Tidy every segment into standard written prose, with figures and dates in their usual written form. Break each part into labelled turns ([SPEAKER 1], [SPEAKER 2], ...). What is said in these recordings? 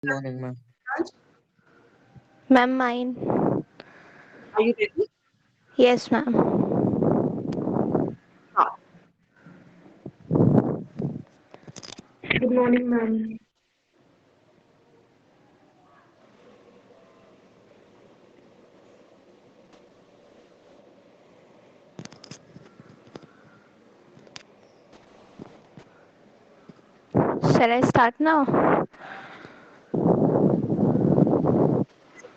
[SPEAKER 1] Morning, ma'am.
[SPEAKER 2] Ma'am, mine.
[SPEAKER 3] Are you ready?
[SPEAKER 2] Yes, ma'am.
[SPEAKER 3] Start. Good morning, ma'am.
[SPEAKER 2] Shall I start now?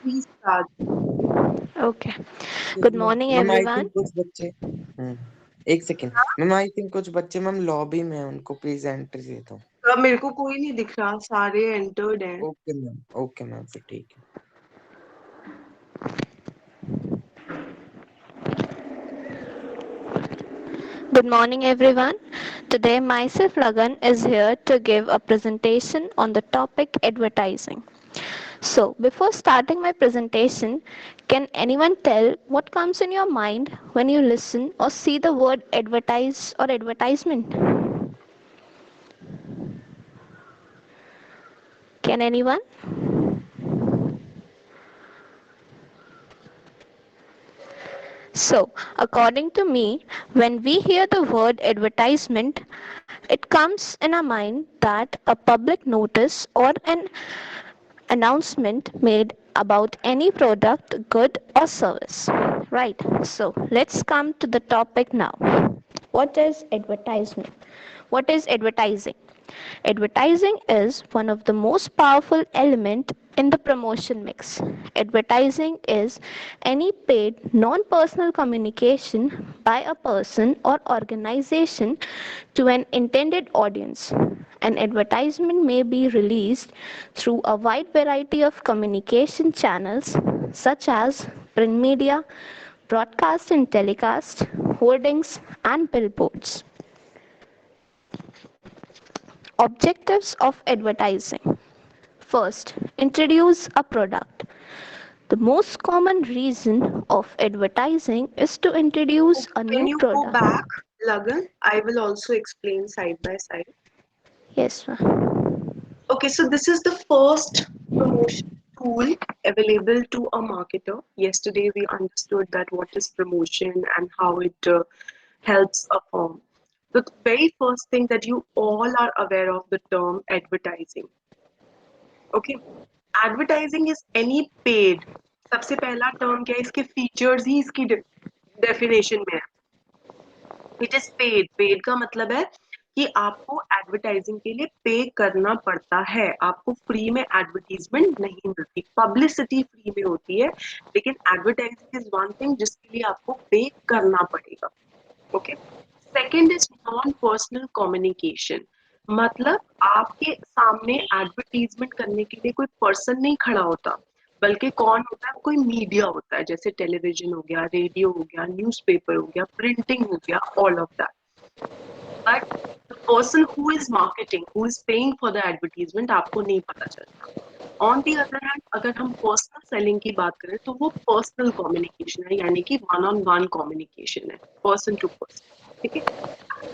[SPEAKER 3] Please start.
[SPEAKER 2] Okay.
[SPEAKER 1] Yes,
[SPEAKER 2] Good
[SPEAKER 1] ma'am
[SPEAKER 2] morning,
[SPEAKER 1] ma'am I
[SPEAKER 2] everyone.
[SPEAKER 1] Think कुछ बच्चे एक second ma'am I think कुछ बच्चे ma'am lobby में हैं, उनको please entry दे दो।
[SPEAKER 3] मेरे को कोई नहीं दिख रहा, सारे एंटर्ड हैं।
[SPEAKER 1] ओके मैम फिर ठीक है।
[SPEAKER 2] Good morning, everyone. Today, myself Lagan is here to give a presentation on the topic advertising. So, before starting my presentation, can anyone tell what comes in your mind when you listen or see the word advertise or advertisement? Can anyone? So, according to me, when we hear the word advertisement, it comes in our mind that a public notice or an announcement made about any product, good, or service. Right, so let's come to the topic now. What is advertisement? What is advertising? Advertising is one of the most powerful element in the promotion mix. Advertising is any paid non-personal communication by a person or organization to an intended audience. An advertisement may be released through a wide variety of communication channels such as print media, broadcast and telecast, hoardings, and billboards. Objectives of advertising. First, introduce a product. The most common reason of advertising is to introduce
[SPEAKER 3] Okay,
[SPEAKER 2] a
[SPEAKER 3] can
[SPEAKER 2] new
[SPEAKER 3] you go
[SPEAKER 2] product.
[SPEAKER 3] back, Lagan? I will also explain side by side.
[SPEAKER 2] Yes, ma'am.
[SPEAKER 3] Okay, so this is the first promotion tool available to a marketer. Yesterday, we understood that what is promotion and how it helps a firm. The very first thing that you all are aware of the term advertising. Okay, advertising is any paid. सबसे पहला term क्या है, इसके features ही इसकी definition में है। It is paid. Paid का मतलब है कि आपको एडवर्टाइजिंग के लिए पे करना पड़ता है, आपको फ्री में एडवर्टीजमेंट नहीं मिलती। पब्लिसिटी फ्री में होती है, लेकिन एडवर्टाइजिंग इज वन थिंग जिसके लिए आपको पे करना पड़ेगा। Okay. Second is non personal communication. मतलब आपके सामने एडवर्टीजमेंट करने के लिए कोई पर्सन नहीं खड़ा होता, बल्कि कौन होता है, कोई मीडिया होता है, जैसे टेलीविजन हो गया, रेडियो हो गया, न्यूज़पेपर हो गया, प्रिंटिंग हो गया, all of that. But the person who is marketing, who is paying for the advertisement, आपको नहीं पता चलता। ऑन दी अदर हैंड, अगर हम पर्सनल सेलिंग की बात करें तो वो पर्सनल कम्युनिकेशन है, यानी कि वन ऑन वन कम्युनिकेशन है, पर्सन टू पर्सन। ठीक है।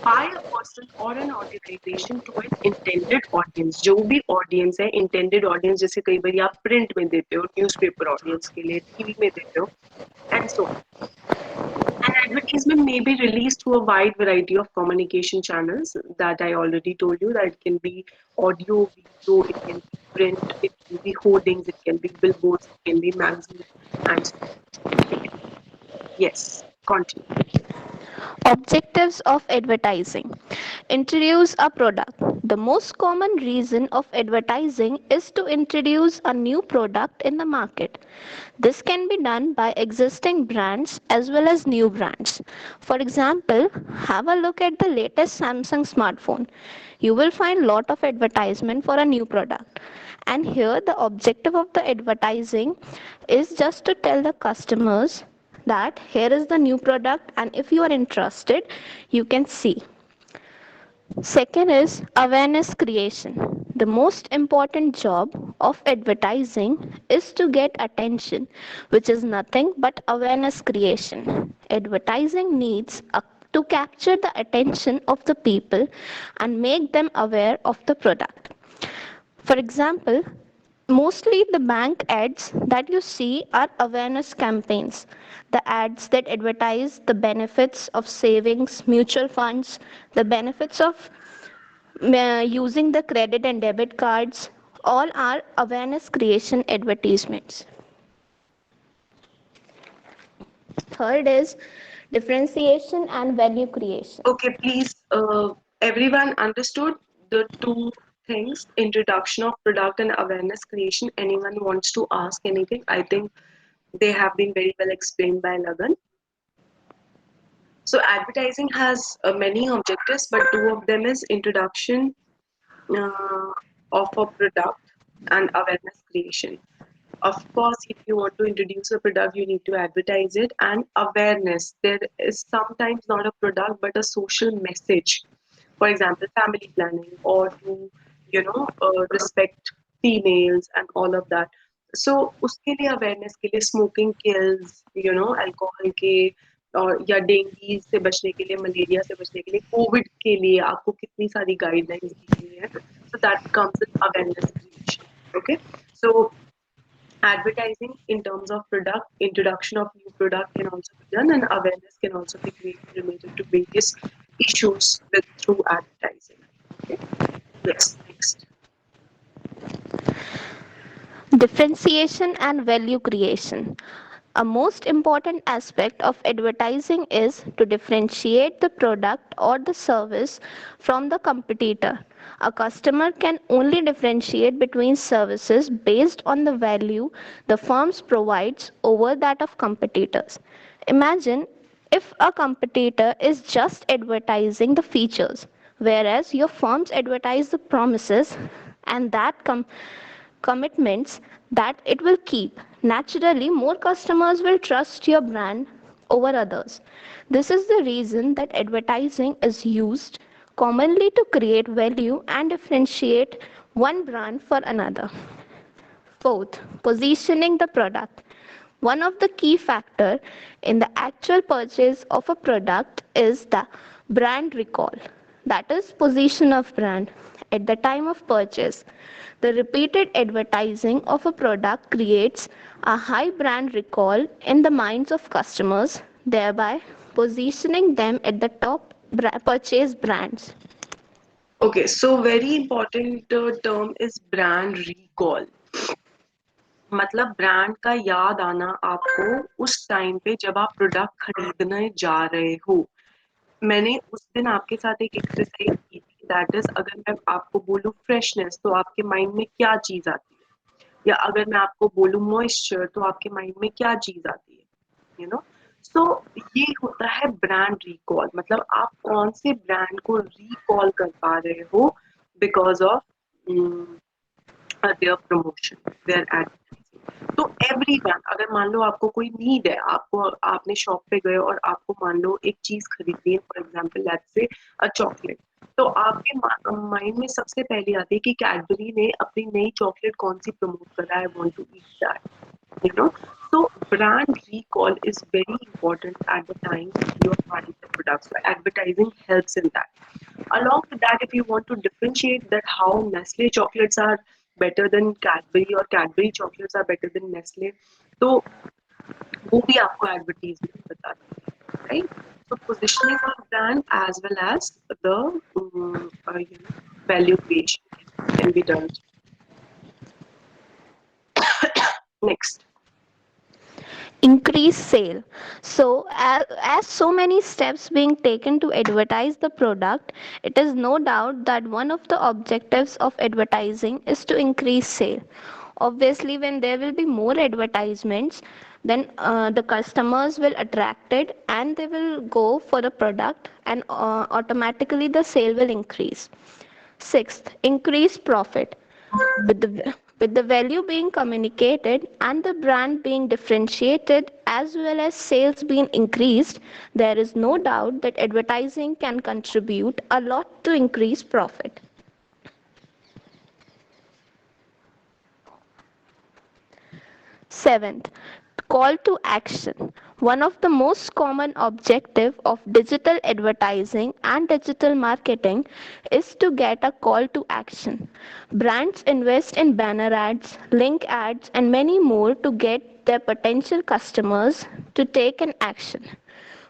[SPEAKER 3] by a person or an organization to an intended audience। जो भी ऑडियंस है, इंटेंडेड ऑडियंस, जैसे कई बार आप प्रिंट में देते हो, न्यूज़पेपर ऑडियंस के लिए, टीवी में देते हो, and so an advertisement may be released through a wide variety of communication channels that I already told you, that it can be audio, video, it can be print, it can be hoardings, it can be billboards, it can be magazines, and so on. Yes, continue.
[SPEAKER 2] Objectives of advertising. Introduce a product. The most common reason of advertising is to introduce a new product in the market. This can be done by existing brands as well as new brands. For example, have a look at the latest Samsung smartphone. You will find lot of advertisement for a new product. And here the objective of the advertising is just to tell the customers that here is the new product and if you are interested you can see. Second is awareness creation. The most important job of advertising is to get attention, which is nothing but awareness creation. Advertising needs to capture the attention of the people and make them aware of the product. For example, Mostly the bank ads that you see are awareness campaigns. The ads that advertise the benefits of savings, mutual funds, the benefits of using the credit and debit cards, all are awareness creation advertisements. Third is differentiation and value creation.
[SPEAKER 3] Okay, please, everyone understood the two things, introduction of product and awareness creation. Anyone wants to ask anything? I think they have been very well explained by Lagan. So advertising has many objectives, but two of them is introduction uh, of a product and awareness creation. Of course, if you want to introduce a product, you need to advertise it, and awareness. There is sometimes not a product but a social message. For example, family planning or to respect females and all of that. So उसके लिए awareness के लिए smoking kills, alcohol के और या dengue से बचने के लिए, मलेरिया से बचने के लिए, कोविड के लिए आपको कितनी सारी गाइडलाइंस दी गई है. So that comes with awareness creation. Okay, so advertising in terms of product, introduction of new product can also be done, and awareness can also be created related to various issues with through advertising. Okay. Yes. Next.
[SPEAKER 2] Differentiation and value creation. A most important aspect of advertising is to differentiate the product or the service from the competitor. A customer can only differentiate between services based on the value the firms provides over that of competitors. Imagine if a competitor is just advertising the features, whereas your firms advertise the promises and that commitments that it will keep. Naturally, more customers will trust your brand over others. This is the reason that advertising is used commonly to create value and differentiate one brand for another. Fourth, positioning the product. One of the key factors in the actual purchase of a product is the brand recall, that is, position of brand at the time of purchase. The repeated advertising of a product creates a high brand recall in the minds of customers, thereby positioning them at the top purchase brands.
[SPEAKER 3] Okay. So very important term is brand recall. मतलब brand का याद आना आपको उस time पे जब आप product खरीदने जा रहे हो. मैंने उस दिन आपके साथ एक एक्सरसाइज की थी, दैट इज अगर मैं आपको बोलूं फ्रेशनेस तो आपके माइंड में क्या चीज आती है, या अगर मैं आपको बोलूं मॉइस्चर तो आपके माइंड में क्या चीज आती है, यू नो. सो ये होता है ब्रांड रिकॉल. मतलब आप कौन से ब्रांड को रिकॉल कर पा रहे हो because of their promotion, their advertising. तो एवरीवन, अगर मान लो आपको कोई नीड है, आपको आपने शॉप पे गए और आपको मान लो एक चीज खरीदनी है, for example let's say a chocolate. तो आपके माइंड में सबसे पहले आती है कि कैडबरी ने अपनी नई चॉकलेट कौन सी प्रमोट कर रहा है, I want to eat that, you know. So brand recall is very important at the time you are buying the products. So advertising helps in that. Along with that, if you want to differentiate that how Nestle chocolates are better than Cadbury or Cadbury chocolates are better than Nestle, तो वो भी आपको advertisement बताती है, right? So positioning of brand as well as the value creation can be done. Next.
[SPEAKER 2] Increase sale. So as so many steps being taken to advertise the product, it is no doubt that one of the objectives of advertising is to increase sale. Obviously, when there will be more advertisements, then the customers will attracted and they will go for the product, and automatically the sale will increase. Sixth, increase profit. With the value being communicated and the brand being differentiated as well as sales being increased, there is no doubt that advertising can contribute a lot to increase profit. Seventh, Call to action. One of the most common objective of digital advertising and digital marketing is to get a call to action. Brands invest in banner ads, link ads and many more to get their potential customers to take an action.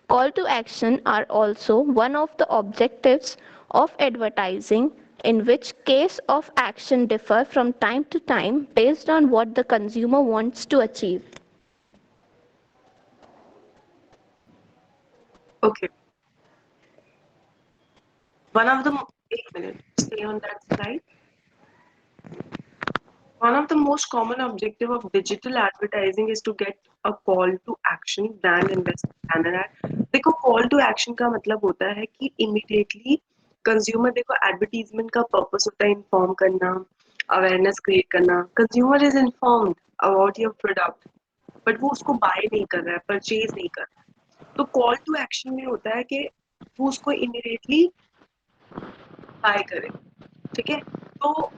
[SPEAKER 2] Call to action are also one of the objectives of advertising, in which case of action differ from time to time based on what the consumer wants to achieve.
[SPEAKER 3] Okay. One of the, 8 minutes, stay on that slide. One of the most common objective of digital advertising is to get a call to action. Brand invest banner ad. देखो call to action का मतलब होता है कि immediately consumer, देखो advertisement का purpose होता है इन्फॉर्म करना, अवेयरनेस क्रिएट करना. Consumer is informed about your product, but वो उसको बाय नहीं कर रहा है, परचेज नहीं कर रहा है. तो कॉल टू एक्शन में होता है कि वो उसको इमीडिएटली बाय करे. ठीक है. तो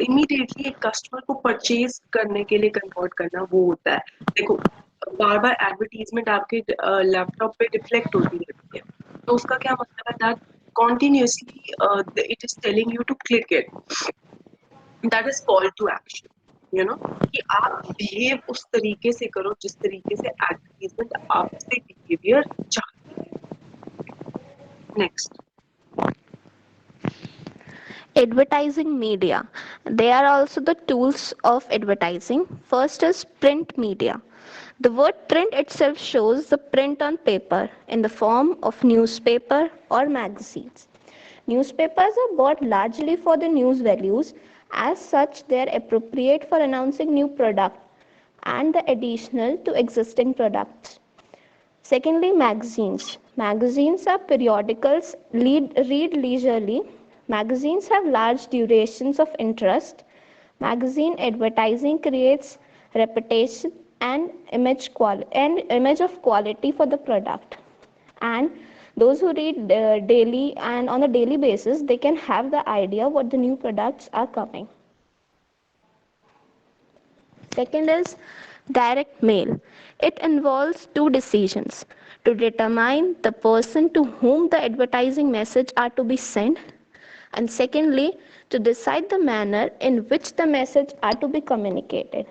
[SPEAKER 3] इमीडिएटली एक कस्टमर को परचेज करने के लिए कन्वर्ट करना वो होता है. देखो बार बार एडवर्टीजमेंट आपके लैपटॉप पे रिफ्लेक्ट होती रहती है, तो उसका क्या मतलब है that continuously it is telling you to click it. That is call to action. you know कि आप बिहेव उस तरीके से करो जिस तरीके से एडवर्टीजमेंट आपसे बिहेवियर चाहती है. Next.
[SPEAKER 2] Advertising media. They are also the tools of advertising. First is print media. The word print itself shows the print on paper in the form of newspaper or magazines. Newspapers are bought largely for the news values. As such, they are appropriate for announcing new product and the additional to existing products. Secondly, magazines. Magazines are periodicals read leisurely. Magazines have large durations of interest. Magazine advertising creates reputation and image of quality for the product. And those who read daily and on a daily basis, they can have the idea what the new products are coming. Second is direct mail. It involves two decisions: to determine the person to whom the advertising message are to be sent, and secondly, to decide the manner in which the message are to be communicated.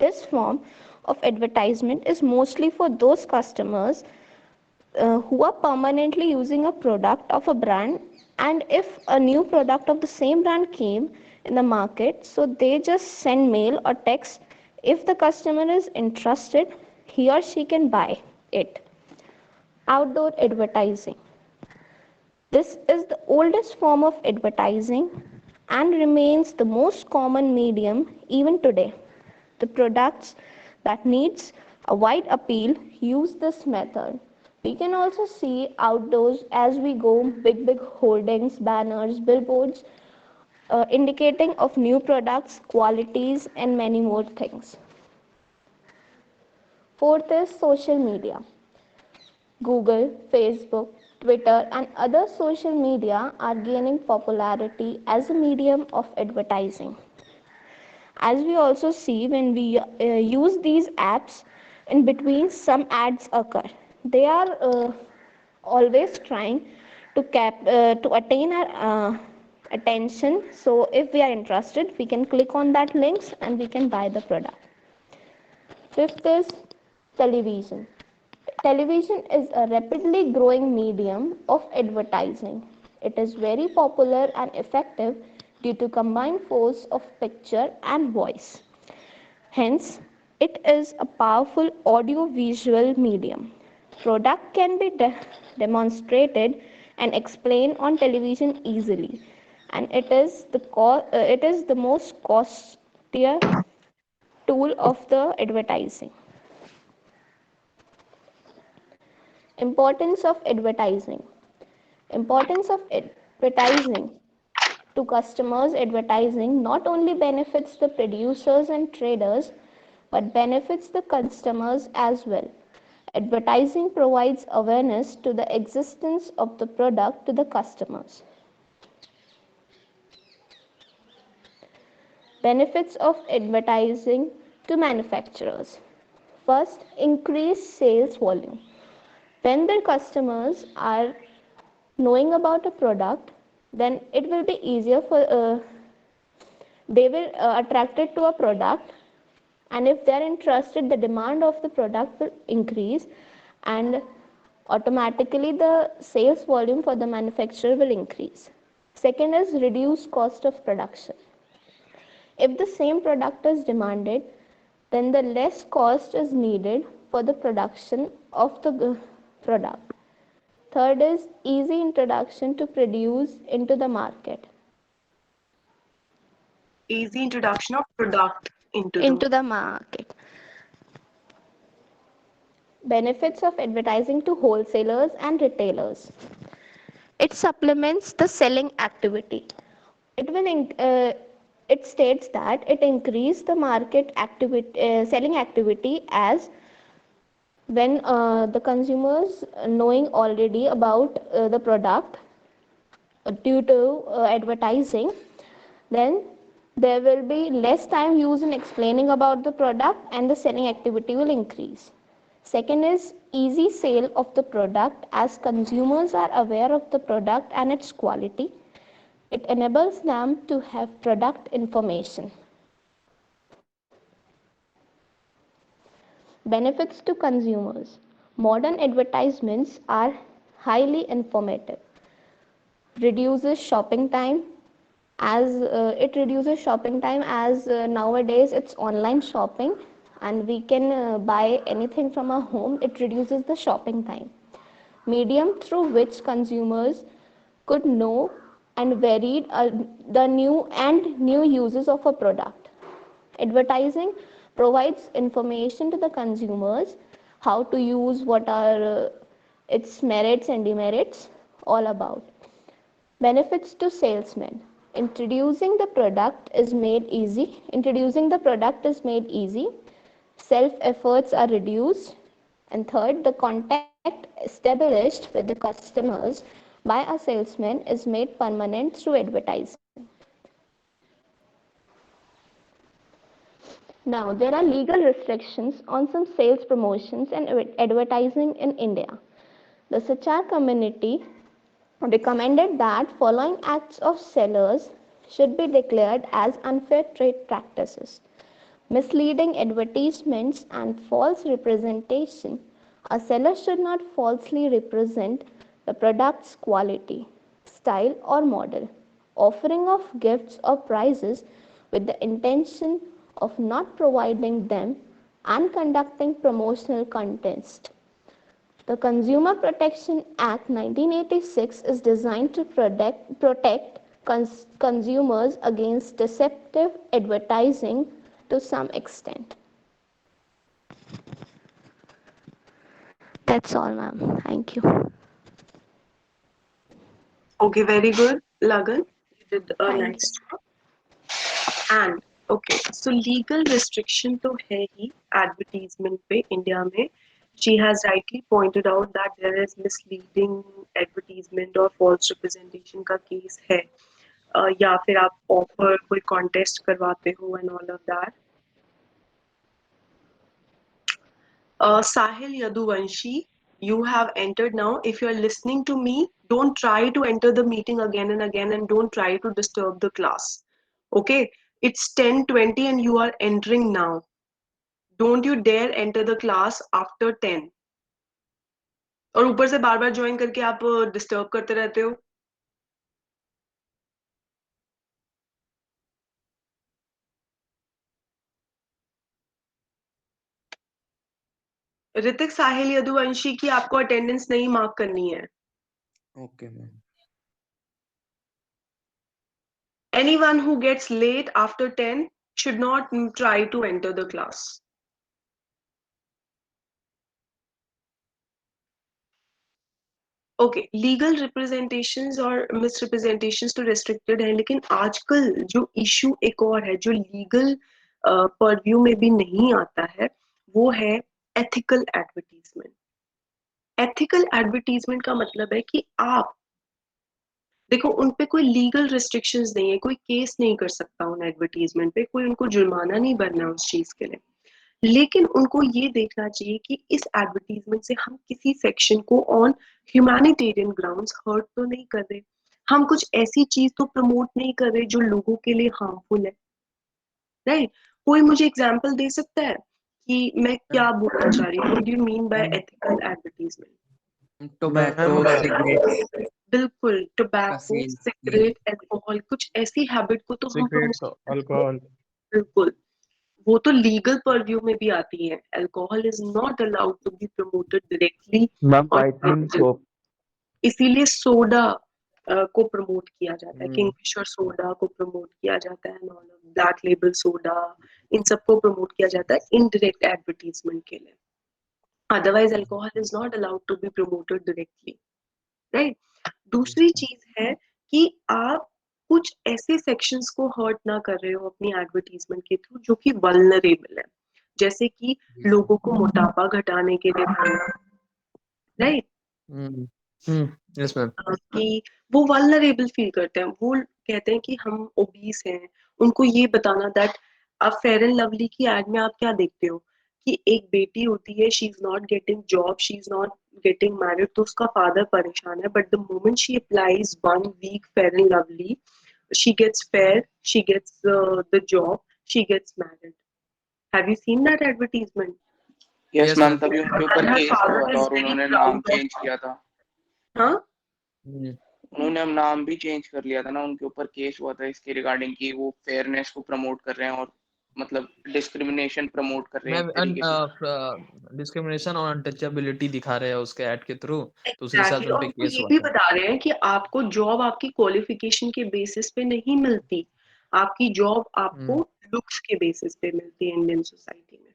[SPEAKER 2] This form of advertisement is mostly for those customers who are permanently using a product of a brand, and if a new product of the same brand came in the market, so they just send mail or text. If the customer is interested, he or she can buy it. Outdoor advertising. This is the oldest form of advertising and remains the most common medium even today. The products that needs a wide appeal use this method. We can also see outdoors as we go big holdings, banners, billboards indicating of new products, qualities and many more things. Fourth is social media. Google, Facebook, Twitter, and other social media are gaining popularity as a medium of advertising. As we also see, when we use these apps, in between some ads occur. They are always trying to attain our attention. So if we are interested, we can click on that links and we can buy the product. Fifth is television. Television is a rapidly growing medium of advertising. It is very popular and effective due to combined force of picture and voice. Hence, it is a powerful audio-visual medium. Product can be demonstrated and explained on television easily, and it is the most costlier tool of the advertising. Importance of advertising. Importance of advertising to customers. Advertising not only benefits the producers and traders but benefits the customers as well. Advertising provides awareness to the existence of the product to the customers. Benefits of advertising to manufacturers. First, increase sales volume. When the customers are knowing about a product, then it will be easier for they will attracted to a product, and if they are interested, the demand of the product will increase, and automatically the sales volume for the manufacturer will increase. Second is reduce cost of production. If the same product is demanded, then the less cost is needed for the production of the product. Third is easy introduction to produce into the market.
[SPEAKER 3] Easy introduction of product into the
[SPEAKER 2] Into the market. Benefits of advertising to wholesalers and retailers. It supplements the selling activity. It will it states that it increase the market activity, selling activity, as when the consumers knowing already about the product due to advertising, then there will be less time used in explaining about the product and the selling activity will increase. Second is easy sale of the product, as consumers are aware of the product and its quality. It enables them to have product information. Benefits to consumers. Modern advertisements are highly informative. Reduces shopping time, as it reduces shopping time, as nowadays it's online shopping and we can buy anything from our home. It reduces the shopping time. Medium through which consumers could know and varied the new uses of a product. Advertising provides information to the consumers how to use, what are its merits and demerits, all about. Benefits to salesmen. Introducing the product is made easy. Self efforts are reduced. And third, the contact established with the customers by a salesman is made permanent through advertising. Now, there are legal restrictions on some sales promotions and advertising in India. The Sachar community recommended that following acts of sellers should be declared as unfair trade practices: misleading advertisements and false representation. A seller should not falsely represent the product's quality, style, or model, offering of gifts or prizes with the intention of not providing them, and conducting promotional contests. The Consumer Protection Act 1986 is designed to protect consumers against deceptive advertising to some extent. That's all, ma'am. Thank you.
[SPEAKER 3] Okay, very good, Lagan. You did a
[SPEAKER 2] Thank you.
[SPEAKER 3] nice job. And okay, so legal restriction तो है ही advertisement पे India में. She has rightly pointed out that there is misleading advertisement और false representation का case है. या फिर आप offer कोई contest करवाते हो and all of that. Sahil Yaduvanshi, you have entered now. If you are listening to me, don't try to enter the meeting again and again, and don't try to disturb the class. Okay? It's 10:20 and you are entering now. Don't you dare enter the class after 10. और ऊपर से बार बार join करके आप disturb करते रहते हो. ऋतिक, साहिल यदुवंशी की आपको अटेंडेंस नहीं मार्क करनी है.
[SPEAKER 1] Okay ma'am.
[SPEAKER 3] Anyone who gets late after 10 should not try to enter the class. Okay, legal representations और मिसरिप्रेजेंटेशंस तो रेस्ट्रिक्टेड है, लेकिन आजकल जो इशू एक और है जो लीगल परव्यू में भी नहीं आता है, वो है एथिकल एडवर्टीजमेंट. एथिकल एडवर्टीजमेंट का मतलब है कि आप देखो, उन पे कोई लीगल रिस्ट्रिक्शंस नहीं है, कोई केस नहीं कर सकता उन एडवर्टीजमेंट पे, कोई उनको जुर्माना नहीं भरना उस चीज के लिए, लेकिन उनको ये देखना चाहिए कि इस एडवर्टीजमेंट से हम किसी सेक्शन को ऑन ह्यूमैनिटेरियन ग्राउंड्स हर्ट तो नहीं कर रहे, हम कुछ ऐसी चीज तो प्रमोट नहीं कर रहे जो लोगों के लिए हार्मफुल है, राइट? कोई मुझे एग्जांपल दे सकता है कि मैं क्या बोलना चाह रही हूँ? What do you mean by
[SPEAKER 1] ma'am
[SPEAKER 3] ethical advertisement?
[SPEAKER 1] Tobacco, cigarettes
[SPEAKER 3] बिल्कुल,
[SPEAKER 1] का
[SPEAKER 3] टोबैको,
[SPEAKER 1] सेल।
[SPEAKER 3] सिगरेट, अल्कोहल, कुछ ऐसी हैबिट को तो हम
[SPEAKER 4] सिगरेट्स,
[SPEAKER 3] प्रमोट,
[SPEAKER 4] अल्कोहल।
[SPEAKER 3] बिल्कुल, वो तो लीगल पर्व्यू में भी आती है। Alcohol is not allowed to be promoted directly
[SPEAKER 4] ma'am
[SPEAKER 3] on
[SPEAKER 4] whitening
[SPEAKER 3] television,
[SPEAKER 4] soap.
[SPEAKER 3] इसीलिए सोडा को प्रमोट किया जाता है, किंगफिशर सोडा को प्रमोट किया जाता है, ब्लैक लेबल सोडा, इन सबको प्रमोट किया जाता है इनडायरेक्ट एडवर्टीजमेंट के लिए। Otherwise alcohol is not allowed to be promoted directly, right? दूसरी चीज है कि आप कुछ ऐसे सेक्शंस को हर्ट ना कर रहे हो अपनी एडवर्टीजमेंट के थ्रू जो कि वल्नरेबल है, जैसे कि लोगों को मोटापा घटाने के लिए बोलना, राइट?
[SPEAKER 1] Yes ma'am.
[SPEAKER 3] कि वो वल्नरेबल फील करते हैं, वो कहते हैं कि हम ओबीस हैं, उनको ये बताना दैट आप फेयर एंड लवली की एड में आप क्या देखते हो कि एक बेटी होती है, she is not getting job, she is not getting married, तो उसका फादर परेशान है, but the moment she applies 1 week fair and lovely, she gets fair, she gets the job, she gets married. Have you seen that advertisement?
[SPEAKER 5] Yes
[SPEAKER 1] yes
[SPEAKER 5] ma'am,
[SPEAKER 1] ma'am.
[SPEAKER 5] तभी उनके ऊपर
[SPEAKER 3] And her
[SPEAKER 5] case
[SPEAKER 3] father
[SPEAKER 5] हुआ था
[SPEAKER 3] is
[SPEAKER 5] और
[SPEAKER 3] very
[SPEAKER 5] उन्होंने नाम
[SPEAKER 3] proud of
[SPEAKER 5] change
[SPEAKER 3] her.
[SPEAKER 5] किया था।
[SPEAKER 3] हाँ,
[SPEAKER 5] उन्होंने अब नाम भी चेंज कर लिया था ना, उनके ऊपर केस हुआ था इसके रिगार्डिंग कि वो फेयरनेस को प्रमोट कर रहे हैं और मतलब डिस्क्रिमिनेशन प्रमोट कर रहे हैं एक तरीके से।
[SPEAKER 4] डिस्क्रिमिनेशन और अनटचेबिलिटी दिखा रहे हैं उसके ऐड के थ्रू, तो उसी हिसाब
[SPEAKER 3] एग्जैक्टली,
[SPEAKER 4] से
[SPEAKER 3] और
[SPEAKER 4] उनपे
[SPEAKER 3] वो
[SPEAKER 4] केस
[SPEAKER 3] ये
[SPEAKER 4] हुआ
[SPEAKER 3] भी
[SPEAKER 4] था।
[SPEAKER 3] बता रहे हैं कि आपको जॉब आपकी क्वालिफिकेशन के बेसिस पे नहीं मिलती, आपकी जॉब आपको
[SPEAKER 4] हम्म।
[SPEAKER 3] लुक्स के बेसिस पे मिलती है इंडियन सोसाइटी में।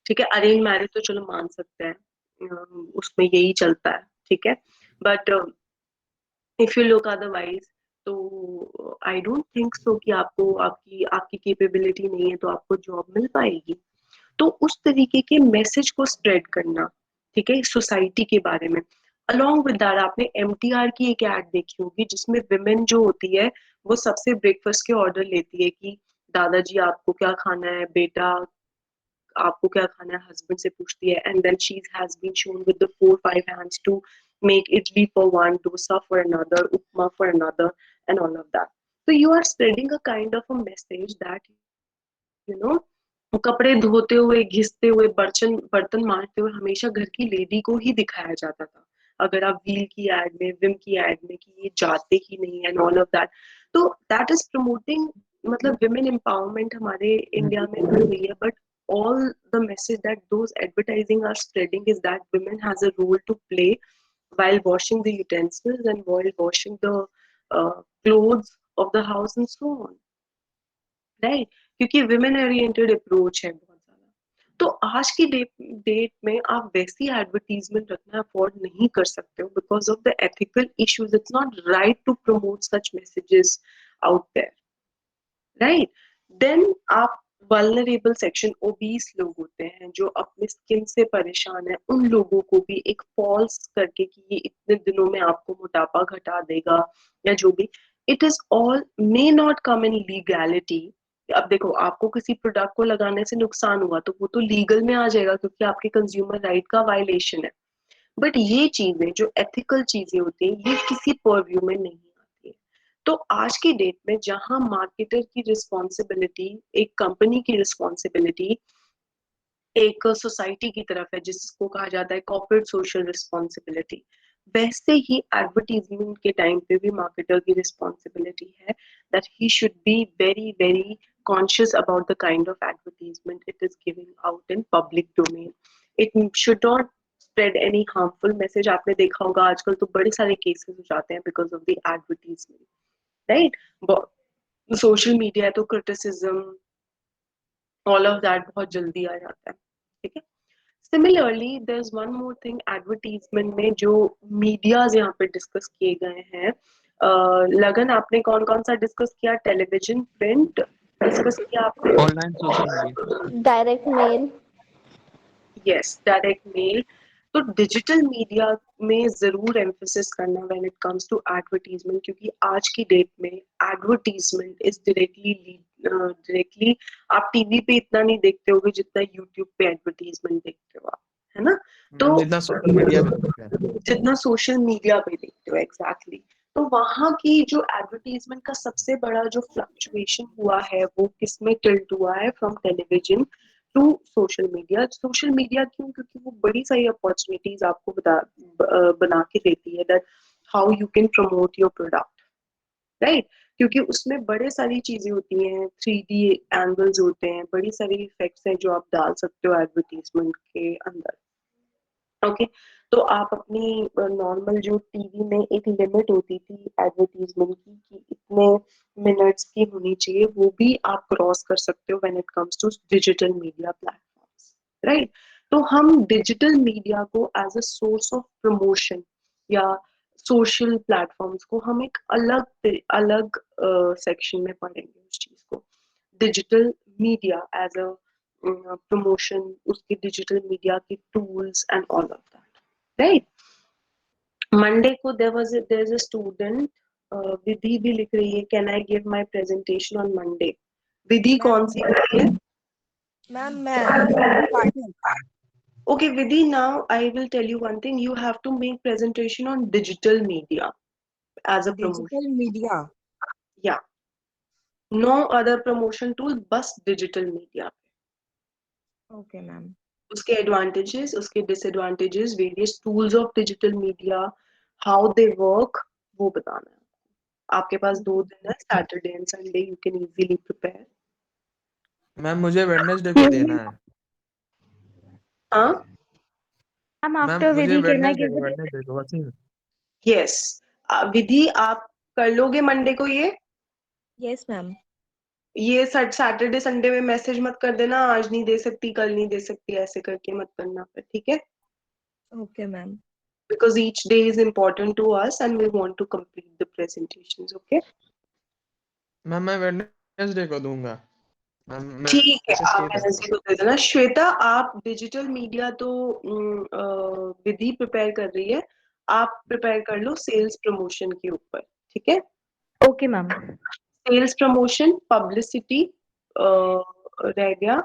[SPEAKER 3] ठीक है, अरेंज मैरिज तो चलो मान सकते हैं, उसमें यही चलता है, ठीक है, but if you look otherwise, तो आई डोंट थिंक सो कि आपको आपकी आपकी कैपेबिलिटी नहीं है तो आपको जॉब मिल पाएगी। तो उस तरीके के मैसेज को स्प्रेड करना, ठीक है, सोसाइटी के बारे में। अलॉन्ग विद दैट आपने एमटीआर की एक एड देखी होगी जिसमें विमेन जो होती है वो सबसे ब्रेकफास्ट के ऑर्डर लेती है कि दादाजी आपको क्या खाना है, बेटा आपको क्या खाना है, हस्बैंड से पूछती है, and then she has been shown with the 4-5 hands to make idli for one, dosa for another, upma for another, and all of that. So you are spreading a kind of a message that, you know, कपड़े धोते हुए, घिसते हुए, बर्तन बर्तन मारते हुए हमेशा घर की लेडी को ही दिखाया जाता था। अगर आप व्हील की एड में, विम की एड में, कि ये जाते ही नहीं है एंड ऑल ऑफ दैट, तो दैट इज प्रमोटिंग, मतलब विमेन एम्पावरमेंट हमारे इंडिया में हो रही है, but all the message that those advertising are spreading is that women has a role to play while washing the utensils and while washing the clothes of the house and so on, right? क्योंकि women oriented approach है बहुत ज्यादा। तो आज की date में आप वैसी एडवर्टीजमेंट रखना अफोर्ड नहीं कर सकते हो because of the ethical issues, it's not right to promote such messages out there, right? Then आप वल्नरेबल सेक्शन, ओबीस लोग होते हैं जो अपने स्किन से परेशान है, उन लोगों को भी एक फॉल्स करके कि ये इतने दिनों में आपको मोटापा घटा देगा या जो भी, it is all may not come in legality. अब देखो, आपको किसी प्रोडक्ट को लगाने से नुकसान हुआ तो वो तो लीगल में आ जाएगा क्योंकि आपके कंज्यूमर राइट का वायलेशन है, बट ये चीजें जो एथिकल चीजें होती हैं ये किसी परव्यू में नहीं आती है। तो आज की डेट में जहां मार्केटर की रिस्पॉन्सिबिलिटी, एक कंपनी की रिस्पॉन्सिबिलिटी एक सोसाइटी की तरफ है जिसको कहा जाता है कॉर्पोरेट सोशल रिस्पॉन्सिबिलिटी, वैसे ही एडवर्टीजमेंट के टाइम पे भी मार्केटर की रिस्पॉन्सिबिलिटी है that he should be very very conscious about the kind of advertisement it is giving out in public domain. It should not spread any harmful message. आपने देखा होगा आजकल तो बड़े सारे केसेस हो जाते हैं because of the advertisement, right? Social media है तो क्रिटिसिज्म, ऑल ऑफ दैट बहुत जल्दी आ जाता है, ठीक है। Similarly there is one more thing advertisement में जो मीडियाज यहाँ पे डिस्कस किए गए हैं। लगन, आपने कौन कौन सा डिस्कस किया? टेलीविजन, प्रिंट डिस्कस किया आपने?
[SPEAKER 4] Online social media.
[SPEAKER 2] Direct mail.
[SPEAKER 3] Yes, direct mail. तो डिजिटल मीडिया में जरूर एम्फोसिस करना when it comes to advertisement, क्योंकि आज की डेट में एडवर्टीजमेंट इज डायरेक्टली डायरेक्टली आप टीवी पे इतना नहीं देखते होगे जितना यूट्यूब पे एडवर्टीजमेंट देखते हो आप, है ना? तो
[SPEAKER 4] जितना सोशल मीडिया पे देखते हैं।
[SPEAKER 3] जितना सोशल मीडिया पे देखते हो, एग्जैक्टली। तो वहां की जो एडवर्टीजमेंट का सबसे बड़ा जो फ्लक्चुएशन हुआ है वो किसमें टिल्ट हुआ है, from television to social media. Social media क्यों? क्योंकि वो बड़ी सारी अपॉर्चुनिटीज आपको बना के देती है, that how you can promote your product, right? क्योंकि उसमें बड़े सारी चीजें होती हैं, 3D एंगल्स होते हैं, बड़ी सारी इफेक्ट्स हैं जो आप डाल सकते हो एडवर्टीजमेंट के अंदर। ओके, तो आप अपनी नॉर्मल जो टीवी में एक लिमिट होती थी एडवर्टीजमेंट की कि इतने मिनट्स की होनी चाहिए, वो भी आप क्रॉस कर सकते हो when it comes to digital media platforms, right? तो हम डिजिटल मीडिया को as a source of promotion या सोशल प्लेटफॉर्म्स को हम एक अलग अलग सेक्शन में पढ़ेंगे उस चीज को। Digital media as a promotion, उसके डिजिटल मीडिया के tools and all of that, right? Monday को there is a student, Vidhi भी लिख रही है, can I give my presentation on Monday? Vidhi कौन सी है?
[SPEAKER 6] मैम मैं partner.
[SPEAKER 3] Okay, Vidhi, now I will tell you one thing. You have to make presentation on digital media as a promotion.
[SPEAKER 6] Digital media.
[SPEAKER 3] Yeah. No other promotion tool, बस digital media पे।
[SPEAKER 6] Okay ma'am.
[SPEAKER 3] उसके advantages, उसके disadvantages, various tools of digital media, how they work, वो बताना है। आपके पास 2 दिन है, Saturday and Sunday, you can easily prepare.
[SPEAKER 4] Ma'am मुझे वेडनेसडे को देना है।
[SPEAKER 3] हाँ,
[SPEAKER 2] मैम
[SPEAKER 4] मैम
[SPEAKER 2] आफ्टर
[SPEAKER 4] मुझे
[SPEAKER 2] Vidhi can I give the
[SPEAKER 4] Wednesday को वसीम।
[SPEAKER 3] यस। विधि, आप कर लोगे मंडे को ये?
[SPEAKER 6] Yes ma'am.
[SPEAKER 3] ये सैटरडे संडे में मैसेज मत कर देना, आज नहीं दे सकती, कल नहीं दे सकती, ऐसे करके मत करना फिर, ठीक है?
[SPEAKER 6] Okay ma'am.
[SPEAKER 3] Because each day is important to us and we want to complete the presentations, okay?
[SPEAKER 4] Ma'am मैं वेडनेसडे को दूंगा। मैम
[SPEAKER 3] ठीक है,
[SPEAKER 4] मैसेज
[SPEAKER 3] आप
[SPEAKER 4] किए थे
[SPEAKER 3] वेडनेसडे को दे देना। श्वेता, आप डिजिटल मीडिया तो विधि प्रिपेयर कर रही है, आप प्रिपेयर कर लो सेल्स प्रमोशन के ऊपर, ठीक है?
[SPEAKER 2] Okay ma'am.
[SPEAKER 3] Sales promotion, publicity रह गया,